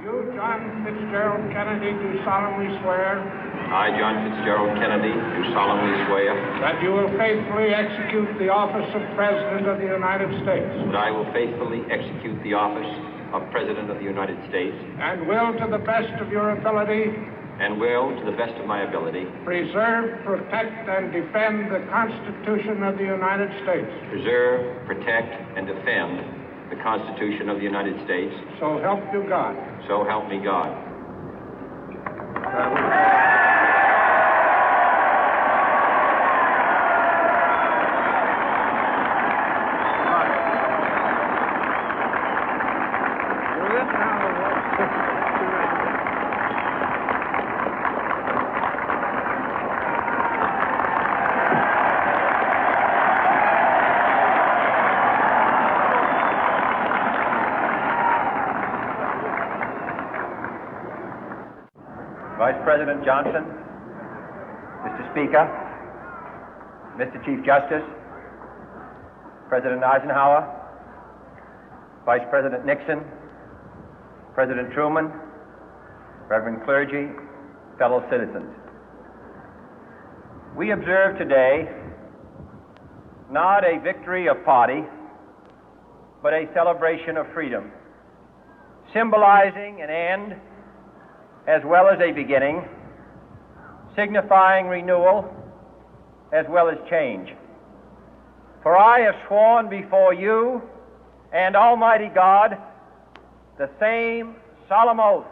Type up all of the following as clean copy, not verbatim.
You, John Fitzgerald Kennedy, do solemnly swear I, John Fitzgerald Kennedy, do solemnly swear that you will faithfully execute the office of President of the United States that I will faithfully execute the office of President of the United States and will, to the best of your ability, and will, to the best of my ability, preserve, protect, and defend the Constitution of the United States. preserve, protect, and defend the Constitution of the United States. So help you God. So help me God. Vice President Johnson, Mr. Speaker, Mr. Chief Justice, President Eisenhower, Vice President Nixon, President Truman, Reverend clergy, fellow citizens. We observe today not a victory of party, but a celebration of freedom, symbolizing an end as well as a beginning, signifying renewal as well as change. For I have sworn before you and Almighty God the same solemn oath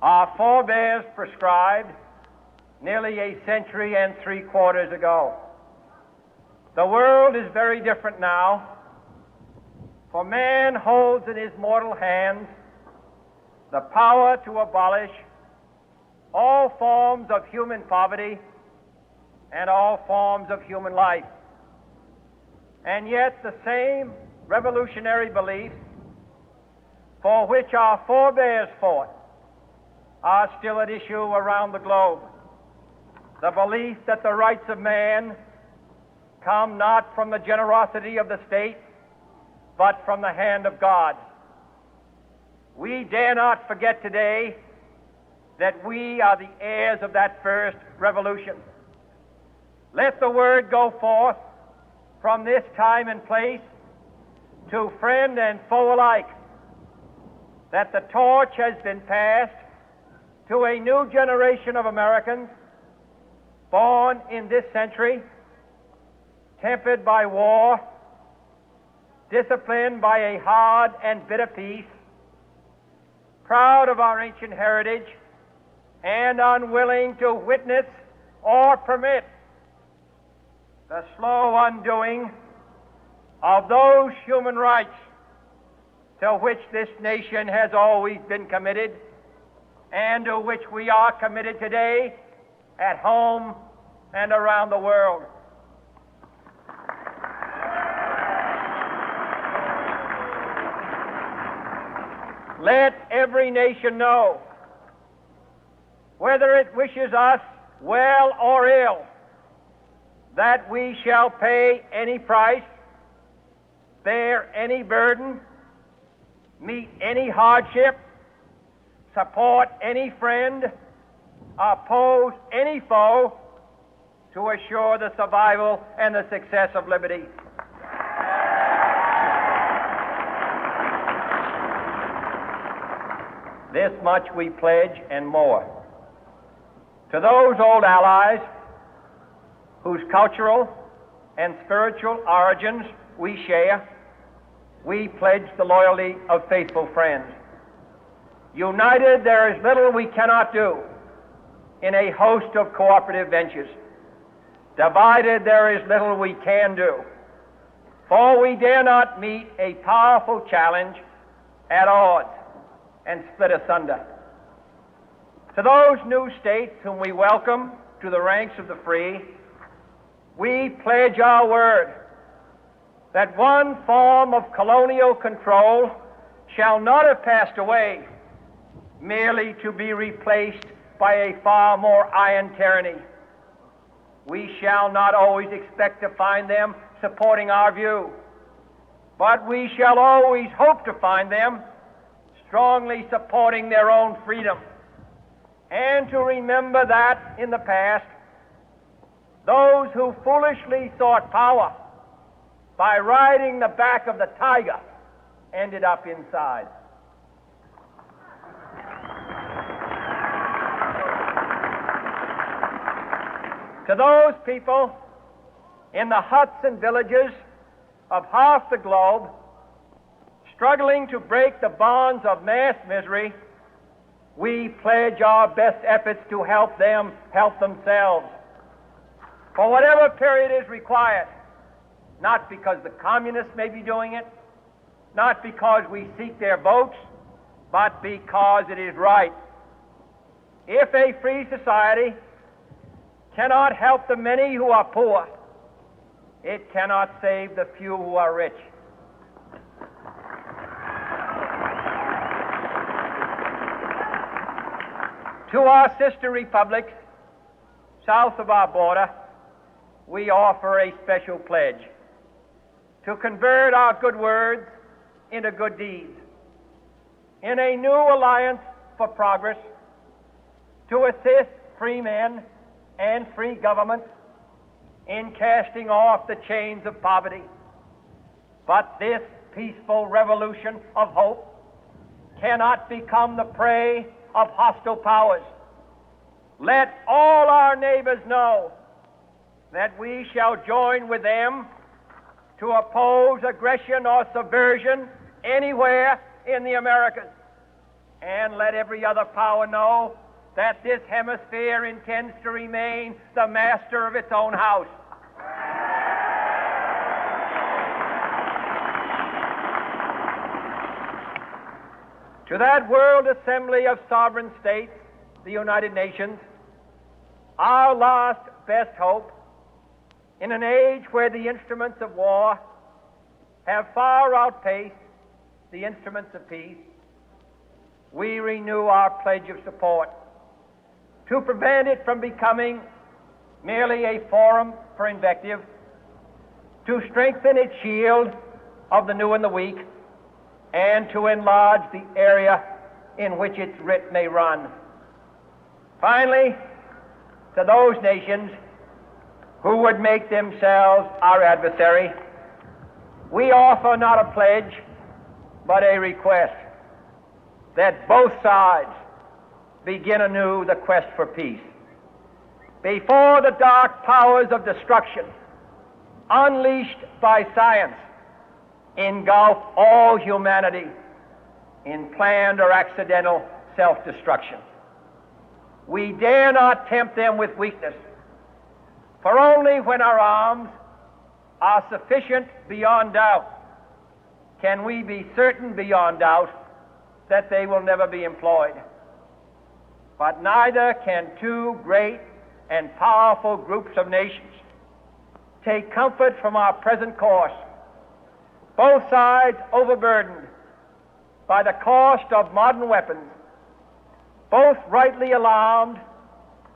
our forebears prescribed nearly a century and 3/4 ago. The world is very different now, for man holds in his mortal hands the power to abolish all forms of human poverty and all forms of human life. And yet the same revolutionary beliefs for which our forebears fought are still at issue around the globe. The belief that the rights of man come not from the generosity of the state, but from the hand of God. We dare not forget today that we are the heirs of that first revolution. Let the word go forth from this time and place to friend and foe alike that the torch has been passed to a new generation of Americans born in this century, tempered by war, disciplined by a hard and bitter peace, proud of our ancient heritage, and unwilling to witness or permit the slow undoing of those human rights to which this nation has always been committed and to which we are committed today at home and around the world. Let every nation know, whether it wishes us well or ill, that we shall pay any price, bear any burden, meet any hardship, support any friend, oppose any foe to assure the survival and the success of liberty. This much we pledge and more. To those old allies whose cultural and spiritual origins we share, we pledge the loyalty of faithful friends. United, there is little we cannot do in a host of cooperative ventures. Divided, there is little we can do, for we dare not meet a powerful challenge at odds and split asunder. To those new states whom we welcome to the ranks of the free, we pledge our word that one form of colonial control shall not have passed away, merely to be replaced by a far more iron tyranny. We shall not always expect to find them supporting our view, but we shall always hope to find them strongly supporting their own freedom, and to remember that in the past, those who foolishly sought power by riding the back of the tiger ended up inside. To those people in the huts and villages of half the globe struggling to break the bonds of mass misery, we pledge our best efforts to help them help themselves for whatever period is required, not because the communists may be doing it, not because we seek their votes, but because it is right. If a free society cannot help the many who are poor, it cannot save the few who are rich. To our sister republics south of our border, we offer a special pledge to convert our good words into good deeds, in a new alliance for progress, to assist free men and free governments in casting off the chains of poverty. But this peaceful revolution of hope cannot become the prey of hostile powers. Let all our neighbors know that we shall join with them to oppose aggression or subversion anywhere in the Americas. And let every other power know that this hemisphere intends to remain the master of its own house. To that World Assembly of Sovereign States, the United Nations, our last best hope, in an age where the instruments of war have far outpaced the instruments of peace, we renew our pledge of support to prevent it from becoming merely a forum for invective, to strengthen its shield of the new and the weak, and to enlarge the area in which its writ may run. Finally, to those nations who would make themselves our adversary, we offer not a pledge, but a request that both sides begin anew the quest for peace. Before the dark powers of destruction, unleashed by science, engulf all humanity in planned or accidental self-destruction, we dare not tempt them with weakness, for only when our arms are sufficient beyond doubt can we be certain beyond doubt that they will never be employed. But neither can two great and powerful groups of nations take comfort from our present course, both sides overburdened by the cost of modern weapons, both rightly alarmed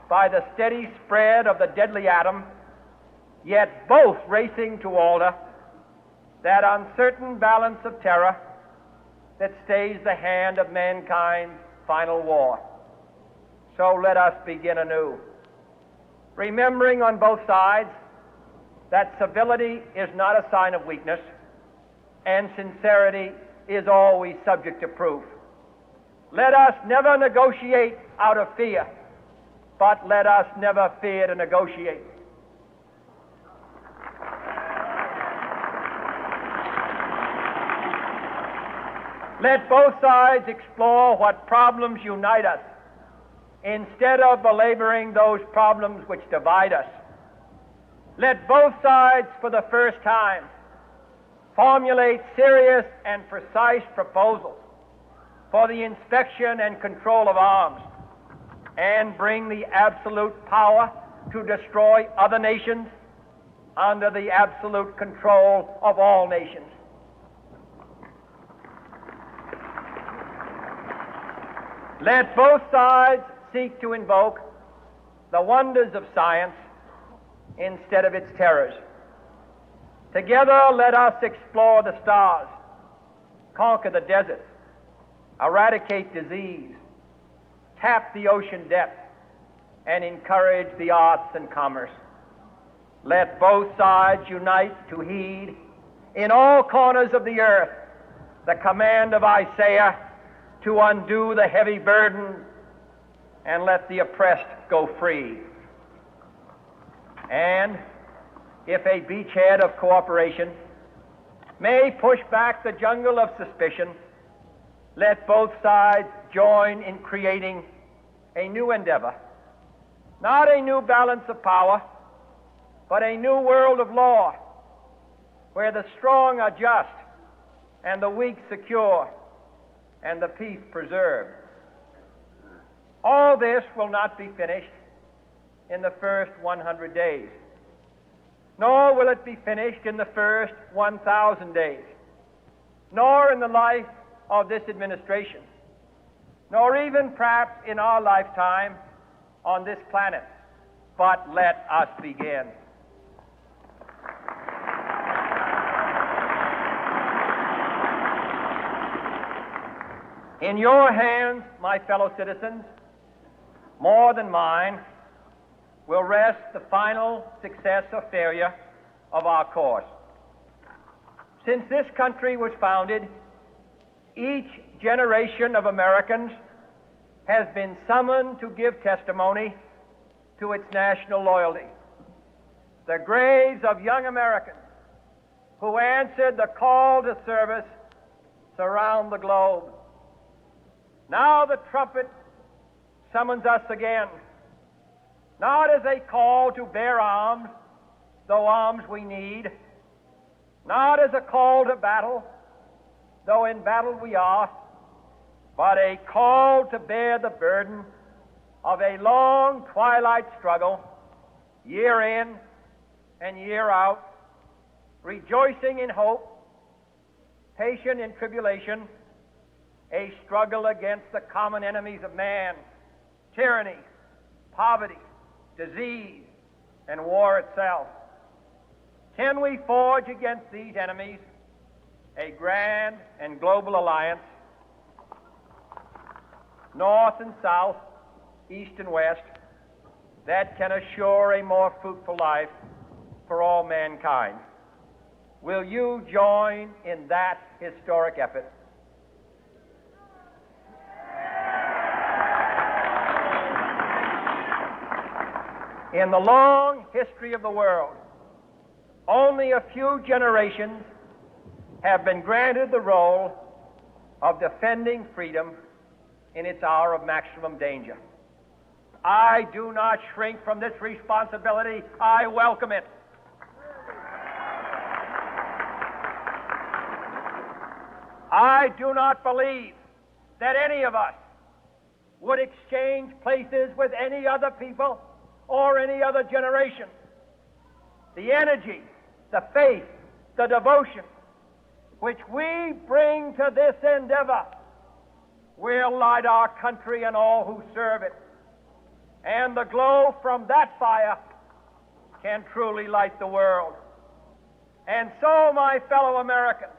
by the steady spread of the deadly atom, yet both racing to alter that uncertain balance of terror that stays the hand of mankind's final war. So let us begin anew, remembering on both sides that civility is not a sign of weakness, and sincerity is always subject to proof. Let us never negotiate out of fear, but let us never fear to negotiate. Let both sides explore what problems unite us, instead of belaboring those problems which divide us. Let both sides, for the first time, formulate serious and precise proposals for the inspection and control of arms, and bring the absolute power to destroy other nations under the absolute control of all nations. Let both sides seek to invoke the wonders of science instead of its terrors. Together, let us explore the stars, conquer the deserts, eradicate disease, tap the ocean depth, and encourage the arts and commerce. Let both sides unite to heed in all corners of the earth the command of Isaiah to undo the heavy burden and let the oppressed go free. And if a beachhead of cooperation may push back the jungle of suspicion, let both sides join in creating a new endeavor, not a new balance of power, but a new world of law, where the strong are just and the weak secure and the peace preserved. All this will not be finished in the first 100 days, nor will it be finished in the first 1,000 days, nor in the life of this administration, nor even perhaps in our lifetime on this planet. But let us begin. In your hands, my fellow citizens, more than mine, will rest the final success or failure of our course. Since this country was founded, each generation of Americans has been summoned to give testimony to its national loyalty. The graves of young Americans who answered the call to service surround the globe. Now the trumpet summons us again, not as a call to bear arms, though arms we need, not as a call to battle, though in battle we are, but a call to bear the burden of a long twilight struggle, year in and year out, rejoicing in hope, patient in tribulation, a struggle against the common enemies of man, tyranny, poverty, disease, and war itself. Can we forge against these enemies a grand and global alliance, north and south, east and west, that can assure a more fruitful life for all mankind? Will you join in that historic effort? In the long history of the world, only a few generations have been granted the role of defending freedom in its hour of maximum danger. I do not shrink from this responsibility. I welcome it. I do not believe that any of us would exchange places with any other people or any other generation. The energy, the faith, the devotion which we bring to this endeavor will light our country and all who serve it. And the glow from that fire can truly light the world. And so, my fellow Americans,